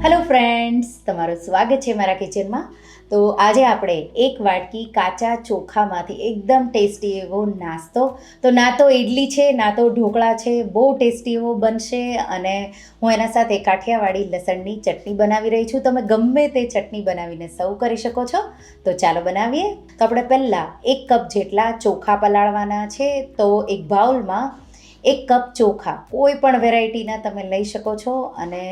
Hello friends, તમારું સ્વાગત છે મારા કિચનમાં. તો આજે આપણે એક વાટકી કાચા ચોખામાંથી એકદમ ટેસ્ટી એવો નાસ્તો, તો ના તો ઇડલી છે ના તો ઢોકળા છે, બહુ ટેસ્ટી એવો બનશે. અને હું એના સાથે કાઠિયાવાડી લસણની ચટણી બનાવી રહી છું. તમે ગમે તે ચટણી બનાવીને સર્વ કરી શકો છો. તો ચાલો બનાવીએ. તો આપણે પહેલાં 1 કપ જેટલા ચોખા પલાળવાના છે. તો એક બાઉલમાં 1 કપ ચોખા, કોઈ પણ વેરાયટીના તમે લઈ શકો છો. અને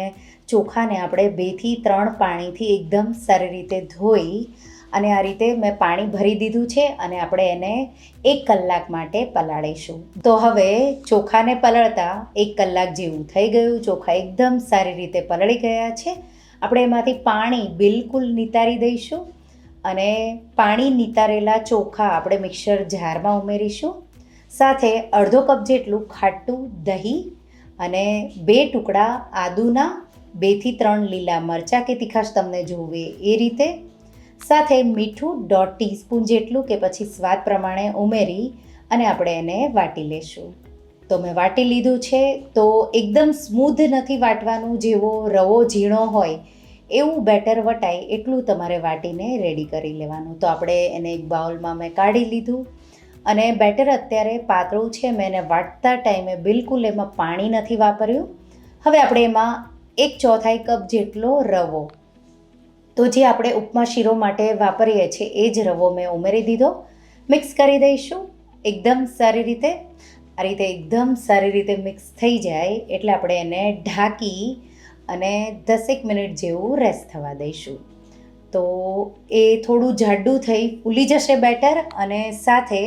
ચોખાને આપણે 2 થી 3 પાણીથી એકદમ સારી રીતે ધોઈ અને આ રીતે મેં પાણી ભરી દીધું છે અને આપણે એને 1 કલાક માટે પલાળીશું. તો હવે ચોખાને પલળતા 1 કલાક જેવું થઈ ગયું. ચોખા એકદમ સારી રીતે પલળી ગયા છે. આપણે એમાંથી પાણી બિલકુલ નિતારી દઈશું અને પાણી નિતારેલા ચોખા આપણે મિક્સર જારમાં ઉમેરીશું. સાથે અડધો કપ જેટલું ખાટું દહીં અને 2 ટુકડા આદુના, 2 થી 3 લીલા મરચાં કે તીખાશ તમને જોવે એ રીતે, સાથે મીઠું 1/2 ટીસ્પૂન જેટલું કે પછી સ્વાદ પ્રમાણે ઉમેરી અને આપણે એને વાટી લેશું. તો મેં વાટી લીધું છે. તો એકદમ સ્મૂધ નથી વાટવાનું, જેવો રવો ઝીણો હોય એવું બેટર વટાય એટલું તમારે વાટીને રેડી કરી લેવાનું. તો આપણે એને એક બાઉલમાં મેં કાઢી લીધું અને બેટર અત્યારે પાતળું છે. મેં એને વાટતા ટાઈમે બિલકુલ એમાં પાણી નથી વાપર્યું. હવે આપણે એમાં 1/4 કપ જેટલો રવો, તો જે આપણે ઉપમા શીરો માટે વાપરીએ છીએ એ જ રવો મેં ઉમેરી દીધો. મિક્સ કરી દઈશું એકદમ સારી રીતે. આ રીતે એકદમ સારી રીતે મિક્સ થઈ જાય એટલે આપણે એને ઢાંકી અને 10 મિનિટ જેવું રેસ્ટ થવા દઈશું. તો એ થોડું જાડું થઈ ફૂલી જશે બેટર, અને સાથે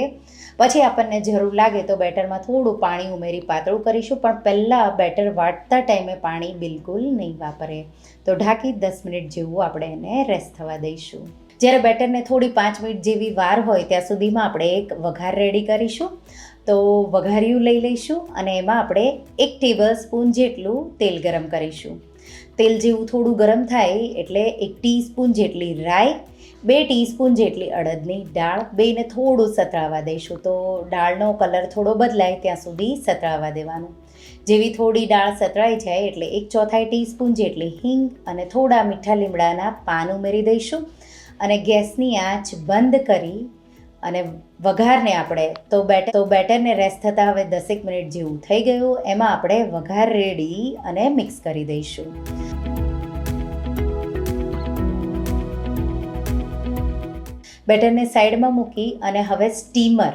પછી આપણને જરૂર લાગે તો બેટરમાં થોડું પાણી ઉમેરી પાતળું કરીશું. પણ પહેલાં બેટર વાટતા ટાઈમે પાણી બિલકુલ નહીં વાપરે. તો ઢાંકી 10 મિનિટ જેવું આપણે એને રેસ્ટ થવા દઈશું. જ્યારે બેટરને થોડી 5 મિનિટ જેવી વાર હોય ત્યાં સુધીમાં આપણે એક વઘાર રેડી કરીશું. તો વઘારિયું લઈ લઈશું અને એમાં આપણે 1 ટેબલસ્પૂન જેટલું તેલ ગરમ કરીશું. તેલ જેવું થોડું ગરમ થાય એટલે 1 ટીસ્પૂન જેટલી રાઈ, 2 ટીસ્પૂન જેટલી અડદની દાળ, બેને થોડું સતળાવા દઈશું. તો દાળનો કલર થોડો બદલાય ત્યાં સુધી સતળાવા દેવાનું. જેવી થોડી દાળ સતળાઈ જાય એટલે 1/4 ટીસ્પૂન જેટલી હિંગ અને થોડા મીઠા લીમડાના પાન ઉમેરી દઈશું. અને ગેસની આંચ બંધ કરી અને વઘારને આપણે તો બેટરને રેસ્ટ થતાં હવે 10 મિનિટ જેવું થઈ ગયું. એમાં આપણે વઘાર રેડી અને મિક્સ કરી દઈશું. બેટરને સાઈડમાં મૂકી અને હવે સ્ટીમર,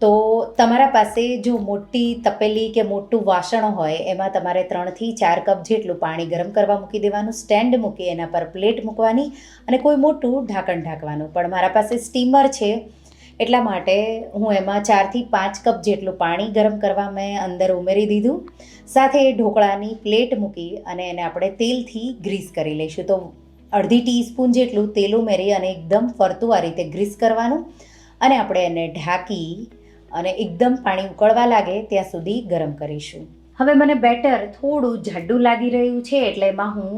તો તમારા પાસે જો મોટી તપેલી કે મોટું વાસણ હોય એમાં તમારે 3 થી 4 કપ જેટલું પાણી ગરમ કરવા મૂકી દેવાનું. સ્ટેન્ડ મૂકી એના પર પ્લેટ મૂકવાની અને કોઈ મોટું ઢાંકણ ઢાંકવાનું. પણ મારા પાસે સ્ટીમર છે એટલા માટે હું એમાં 4 થી 5 કપ જેટલું પાણી ગરમ કરવા મેં અંદર ઉમેરી દીધું. સાથે ઢોકળાની પ્લેટ મૂકી અને એને આપણે તેલથી ગ્રીસ કરી લઈશું. તો 1/2 ટીસ્પૂન જેટલું તેલ ઉમેરી અને એકદમ ફરતું આ રીતે ગ્રીસ કરવાનું અને આપણે એને ઢાંકી અને એકદમ પાણી ઉકળવા લાગે ત્યાં સુધી ગરમ કરીશું. હવે મને બેટર થોડું જાડું લાગી રહ્યું છે એટલે એમાં હું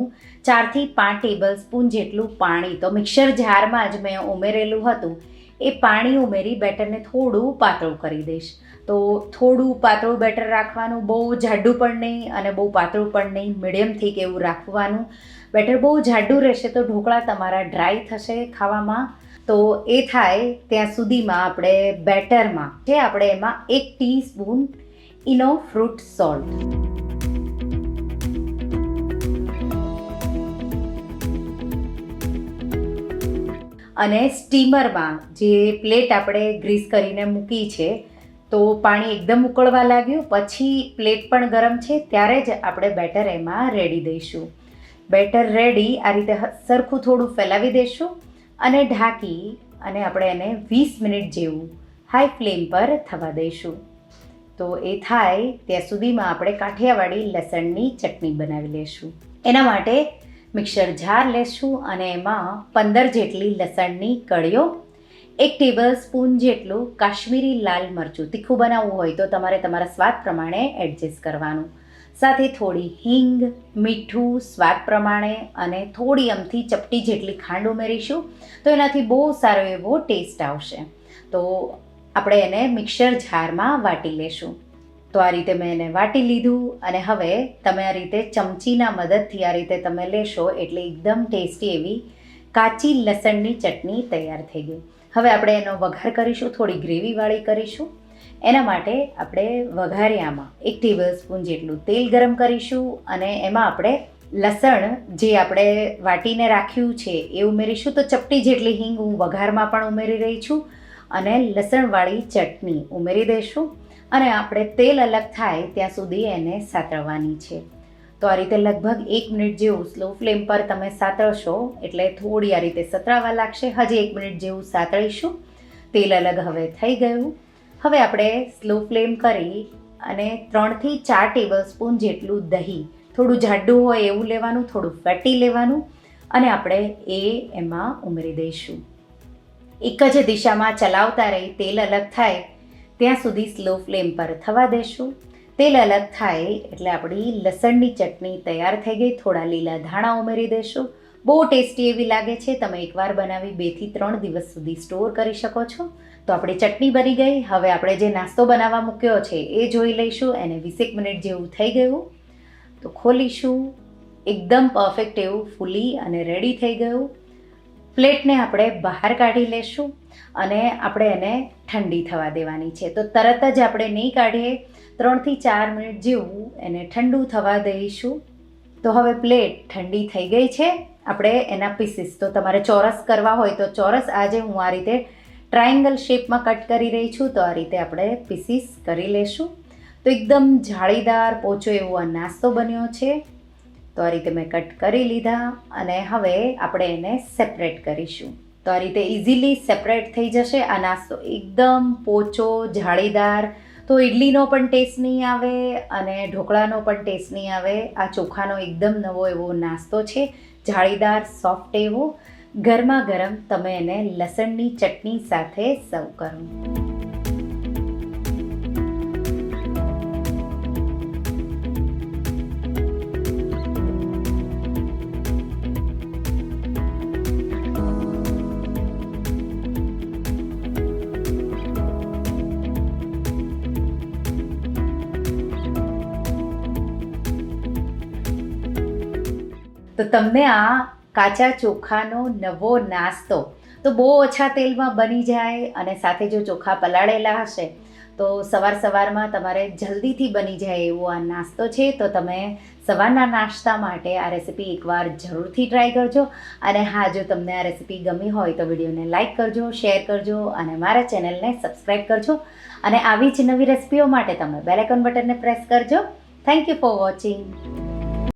4 થી 5 ટેબલસ્પૂન જેટલું પાણી, તો મિક્સર જારમાં જ મેં ઉમેરેલું હતું, એ પાણી ઉમેરી બેટરને થોડું પાતળું કરી દઈશ. તો થોડું પાતળું બેટર રાખવાનું, બહુ જાડું પણ નહીં અને બહુ પાતળું પણ નહીં, મીડિયમ થીક એવું રાખવાનું. બેટર બહુ જાડું રહેશે તો ઢોકળા તમારા ડ્રાય થશે ખાવામાં. તો એ થાય ત્યાં સુધીમાં આપણે બેટરમાં આપણે એમાં 1 ટીસ્પૂન ઇનો ફ્રૂટ સોલ્ટ, અને સ્ટીમરમાં જે પ્લેટ આપણે ગ્રીસ કરીને મૂકી છે, તો પાણી એકદમ ઉકળવા લાગ્યું પછી પ્લેટ પણ ગરમ છે ત્યારે જ આપણે બેટર એમાં રેડી દઈશું. બેટર રેડી આ રીતે સરખું થોડું ફેલાવી દઈશું અને ઢાંકી અને આપણે એને 20 મિનિટ જેવું હાઈ ફ્લેમ પર થવા દઈશું. તો એ થાય ત્યાં સુધીમાં આપણે કાઠિયાવાડી લસણની ચટણી બનાવી લઈશું. એના માટે મિક્સર જાર લેશું અને એમાં 15 જેટલી લસણની કળીઓ, 1 ટેબલસ્પૂન જેટલું કાશ્મીરી લાલ મરચું, તીખું બનાવવું હોય તો તમારે તમારા સ્વાદ પ્રમાણે એડજસ્ટ કરવાનું. સાથે થોડી હિંગ, મીઠું સ્વાદ પ્રમાણે અને થોડી અમથી ચપટી જેટલી ખાંડ ઉમેરીશું. તો એનાથી બહુ સારો એવો ટેસ્ટ આવશે. તો આપણે એને મિક્સર જારમાં વાટી લેશું. તો તો આ રીતે મેં એને વાટી લીધું અને હવે તમે આ રીતે ચમચીના મદદથી આ રીતે તમે લેશો એટલે એકદમ ટેસ્ટી એવી કાચી લસણની ચટણી તૈયાર થઈ ગઈ. હવે આપણે એનો વઘાર કરીશું, થોડી ગ્રેવીવાળી કરીશું. એના માટે આપણે વઘારિયામાં 1 ટેબલસ્પૂન જેટલું તેલ ગરમ કરીશું અને એમાં આપણે લસણ જે આપણે વાટીને રાખ્યું છે એ ઉમેરીશું. તો ચપટી જેટલી હિંગ હું વઘારમાં પણ ઉમેરી રહી છું અને લસણવાળી ચટણી ઉમેરી દઈશું અને આપણે તેલ અલગ થાય ત્યાં સુધી એને સાતળવાની છે. તો આ રીતે લગભગ 1 મિનિટ જેવું સ્લો ફ્લેમ પર તમે સાતળશો એટલે થોડી આ રીતે સતળાવા લાગશે. હજી 1 મિનિટ જેવું સાતળીશું. તેલ અલગ હવે થઈ ગયું. હવે આપણે સ્લો ફ્લેમ કરી અને 3 થી 4 ટેબલસ્પૂન જેટલું દહીં, થોડું જાડું હોય એવું લેવાનું, થોડું ફેટી લેવાનું અને આપણે એ એમાં ઉમેરી દઈશું. એક જ દિશામાં ચલાવતા રહી તેલ અલગ થાય ત્યાં સુધી સ્લો ફ્લેમ પર થવા દેશું. તેલ અલગ થાય એટલે આપણી લસણની ચટણી તૈયાર થઈ ગઈ. થોડા લીલા ધાણા ઉમેરી દઈશું. બહુ ટેસ્ટી એવી લાગે છે. તમે એકવાર બનાવી 2 થી 3 દિવસ સુધી સ્ટોર કરી શકો છો. તો આપણી ચટણી બની ગઈ. હવે આપણે જે નાસ્તો બનાવવા મૂક્યો છે એ જોઈ લઈશું. એને 20 મિનિટ જેવું થઈ ગયું. તો ખોલીશું. એકદમ પરફેક્ટ એવું ફૂલી અને રેડી થઈ ગયું. પ્લેટને આપણે બહાર કાઢી લેશું અને આપણે એને ઠંડી થવા દેવાની છે. તો તરત જ આપણે નહીં કાઢીએ, 3 થી 4 મિનિટ જેવું એને ઠંડુ થવા દઈશું. તો હવે પ્લેટ ઠંડી થઈ ગઈ છે. આપણે એના પીસીસ, તો તમારે ચોરસ કરવા હોય તો ચોરસ, આજે હું આ રીતે ટ્રાયેંગલ શેપમાં કટ કરી રહી છું. તો આ રીતે આપણે પીસીસ કરી લેશું. તો એકદમ જાળીદાર પોચો એવો આ નાસ્તો બન્યો છે. તો આ રીતે મેં કટ કરી લીધા અને હવે આપણે એને સેપરેટ કરીશું. તો આ રીતે ઇઝીલી સેપરેટ થઈ જશે. આ નાસ્તો એકદમ પોચો, જાળીદાર, તો ઇડલીનો પણ ટેસ્ટ નહીં આવે અને ઢોકળાનો પણ ટેસ્ટ નહીં આવે. આ ચોખાનો એકદમ નવો એવો નાસ્તો છે, જાળીદાર, સોફ્ટ એવો. ગરમા ગરમ તમે એને લસણની ચટણી સાથે સર્વ કરો. તો તમને આ કાચા ચોખાનો નવો નાસ્તો તો બહુ ઓછા તેલમાં બની જાય અને સાથે જો ચોખા પલાળેલા હશે તો સવારમાં તમારે જલ્દીથી બની જાય એવો આ નાસ્તો છે. તો તમે સવારના નાસ્તા માટે આ રેસીપી એકવાર જરૂરથી ટ્રાય કરજો. અને હા, જો તમને આ રેસીપી ગમી હોય તો વિડીયોને લાઇક કરજો, શેર કરજો અને મારા ચેનલને સબસ્ક્રાઈબ કરજો. અને આવી જ નવી રેસીપીઓ માટે તમે બેલ આઇકોન બટનને પ્રેસ કરજો. Thank you for watching.